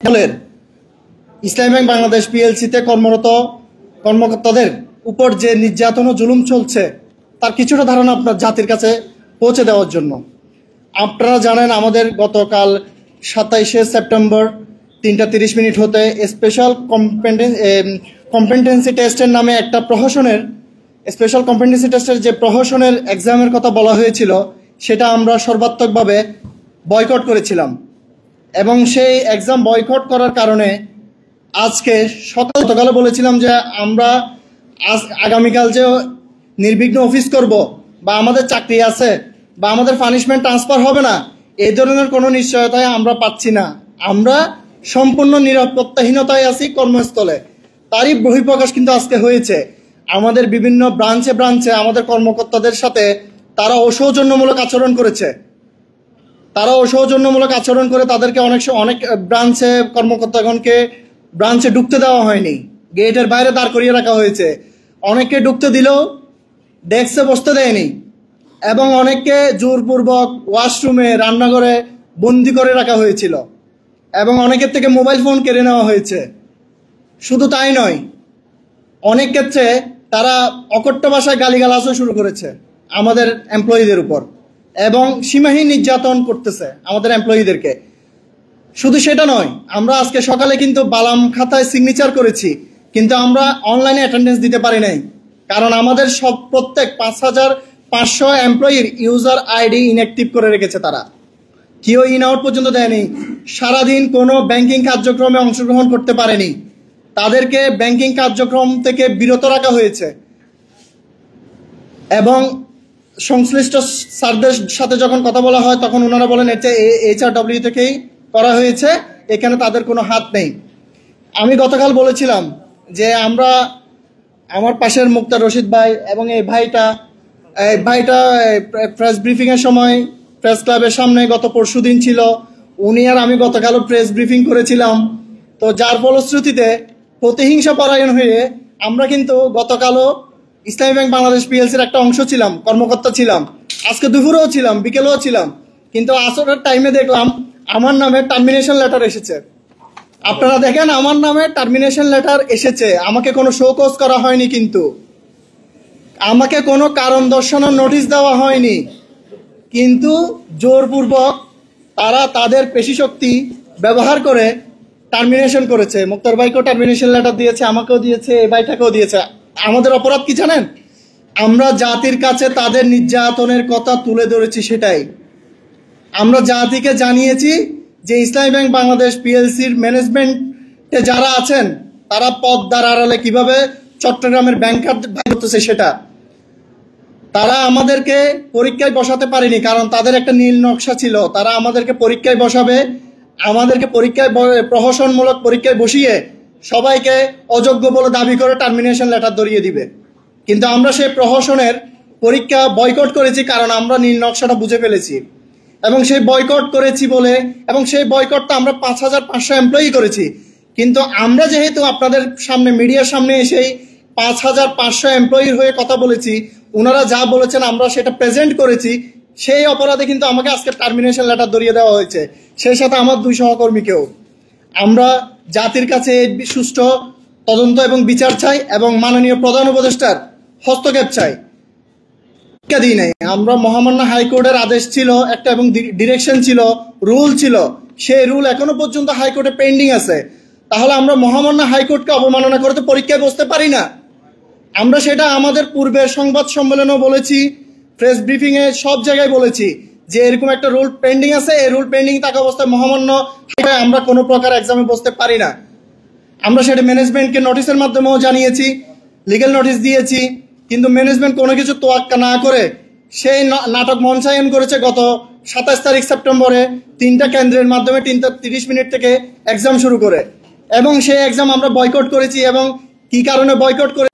দলের ইসলামী ব্যাংক বাংলাদেশ পিএলসিতে কর্মরত কর্মকর্তাদের উপর যে নির্যাতন ও জুলুম চলছে তার কিছুটা ধারণা আপনার জাতির কাছে পৌঁছে দেওয়ার জন্য। আপনারা জানেন আমাদের গতকাল 27শে সেপ্টেম্বর 3:30 হতে স্পেশাল কম্পিটেন্সি টেস্টের নামে একটা প্রহসনের স্পেশাল কম্পিটেন্সি টেস্টের যে প্রহসনের এক্সামের কথা বলা হয়েছিল সেটা আমরা সর্বাত্মকভাবে বয়কট করেছিলাম এবং সেই এক্সাম বয়কট করার কারণে আজকে গতকালে বলেছিলাম যে আমরা আগামীকাল যে নির্বিঘ্ন অফিস করব বা আমাদের চাকরি আছে বা আমাদের পানিশমেন্ট ট্রান্সফার হবে না এই ধরনের কোনো নিশ্চয়তায় আমরা পাচ্ছি না। আমরা সম্পূর্ণ নিরাপত্তাহীনতায় আছি কর্মস্থলে। তারই বহিঃপ্রকাশ কিন্তু আজকে হয়েছে। আমাদের বিভিন্ন ব্রাঞ্চে আমাদের কর্মকর্তাদের সাথে তারা অসৌজন্যমূলক আচরণ করেছে। করে তাদেরকে অনেক ব্রাঞ্চে কর্মকর্তাগণকে ব্রাঞ্চে ঢুকতে দেওয়া হয়নি, গেটের বাইরে দাঁড় করিয়ে রাখা হয়েছে। অনেককে ঢুকতে দিলেও ডেস্কে বসতে দেয়নি এবং অনেককে জোরপূর্বক ওয়াশরুমে রান্নাঘরে বন্দি করে রাখা হয়েছিল এবং অনেকের থেকে মোবাইল ফোন কেড়ে নেওয়া হয়েছে। শুধু তাই নয়, অনেক ক্ষেত্রে তারা অকট্য ভাষায় গালিগালাজও শুরু করেছে আমাদের এমপ্লয়িদের উপর এবং সীমাহীন নির্যাতন করতেছে আমাদের এমপ্লয়িদেরকে। শুধু সেটা নয়, আমরা আজকে সকালে কিন্তু বালাম খাতায় সিগনেচার করেছি কিন্তু আমরা অনলাইনে অ্যাটেন্ডেন্স দিতে পারি নাই, কারণ আমাদের প্রত্যেক 5,500 এমপ্লয়ির ইউজার আইডি ইনঅ্যাক্টিভ করে রেখেছে। তারা কেউ ইন আউট পর্যন্ত দেয়নি, সারাদিন কোনো ব্যাংকিং কার্যক্রমে অংশগ্রহণ করতে পারেনি, তাদেরকে ব্যাংকিং কার্যক্রম থেকে বিরত রাখা হয়েছে এবং সংশ্লিষ্ট স্যারদের সাথে যখন কথা বলা হয় তখন ওনারা বলেন এটা HRW থেকেই করা হয়েছে, এখানে তাদের কোনো হাত নেই। আমি গতকাল বলেছিলাম যে আমার পাশের মুক্তার রশিদ ভাই এবং এই ভাইটা প্রেস ব্রিফিংয়ের সময় প্রেস ক্লাবের সামনে গত পরশুদিন ছিল, উনি আর আমি গতকালও প্রেস ব্রিফিং করেছিলাম। তো যার ফলশ্রুতিতে প্রতিহিংসা পরায়ণ হয়ে আমরা কিন্তু গতকালও ইসলামী ব্যাংক বাংলাদেশ পিএলসির একটা অংশ ছিলাম, কর্মকর্তা ছিলাম, আজকে দুপুরেও ছিলাম, বিকেলেও ছিলাম, কিন্তু আসরের টাইমে দেখলাম আমার নামে টার্মিনেশন লেটার এসেছে। আপনারা দেখেন আমার নামে টার্মিনেশন লেটার এসেছে, আমাকে কোনো শোকজ করা হয়নি, কিন্তু আমাকে কোনো কারণ দর্শানোর নোটিশ দেওয়া হয়নি, কিন্তু জোরপূর্বক তারা তাদের পেশিশক্তি ব্যবহার করে টার্মিনেশন করেছে। মুক্তার ভাইকেও টার্মিনেশন লেটার দিয়েছে, আমাকেও দিয়েছে, এই ভাইটাকেও দিয়েছে। আমাদের অপরাধ কি জানেন? আমরা জাতির কাছে তাদের নির্যাতনের কথা তুলে ধরেছি, সেটাই আমরা জাতিকে জানিয়েছি যে ইসলামী ব্যাংক বাংলাদেশ পিএলসির ম্যানেজমেন্টে যারা আছেন তারা পদ্মার আড়ালে কিভাবে চট্টগ্রামের ব্যাংকার করতেছে সেটা। তারা আমাদেরকে পরীক্ষায় বসাতে পারেনি কারণ তাদের একটা নীল নকশা ছিল, তারা আমাদেরকে পরীক্ষায় বসাবে, আমাদেরকে প্রহসনমূলক পরীক্ষায় বসিয়ে সবাইকে অযোগ্য বলে দাবি করে টার্মিনেশন লেটার ধরিয়ে দিবে। কিন্তু আমরা সেই প্রহসনের পরীক্ষা বয়কট করেছি কারণ আমরা নীল নকশাটা বুঝে ফেলেছি এবং সেই বয়কট করেছি বলে, এবং সেই বয়কটটা আমরা 5,500 এমপ্লয়ি করেছি। কিন্তু আমরা যেহেতু আপনাদের সামনে মিডিয়ার সামনে এসেই 5,500 এমপ্লয়ির হয়ে কথা বলেছি, ওনারা যা বলেছেন আমরা সেটা প্রেজেন্ট করেছি, সেই অপরাধে কিন্তু আমাকে আজকে টার্মিনেশন লেটার ধরিয়ে দেওয়া হয়েছে, সেই সাথে আমার 2 সহকর্মীকেও। আমরা জাতির কাছে সুষ্ঠু তদন্ত এবং বিচার চাই এবং মাননীয় প্রধান উপদেষ্টার হস্তক্ষেপ চাই। দিই নাই, আমরা মহামান্য হাইকোর্টের আদেশ ছিল একটা এবং ডিরেকশন ছিল, রুল ছিল, সেই রুল এখনো পর্যন্ত হাইকোর্টে পেন্ডিং আছে। তাহলে আমরা মহামান্য হাইকোর্টকে অবমাননা করতে পরীক্ষায় বসতে পারি না? আমরা সেটা আমাদের পূর্বের সংবাদ সম্মেলনেও বলেছি, প্রেস ব্রিফিংয়ে সব জায়গায় বলেছি যে এরকম একটা রুল পেন্ডিং আছে, এই রুল পেন্ডিং থাকা অবস্থায় মহামান্য আমরা কোনো প্রকার এক্সামে বসতে পারি না। আমরা সেটা ম্যানেজমেন্টকে নোটিশের মাধ্যমেও জানিয়েছি, লিগ্যাল নোটিশ দিয়েছি, কিন্তু ম্যানেজমেন্ট কোনো কিছু তোয়াক্কা না করে সেই নাটক মঞ্চায়ন করেছে গত 27 সেপ্টেম্বরে 3টা কেন্দ্রের মাধ্যমে 3:30 থেকে এক্সাম শুরু করে, এবং সেই এক্সাম আমরা বয়কট করেছি। এবং কি কারণে বয়কট করে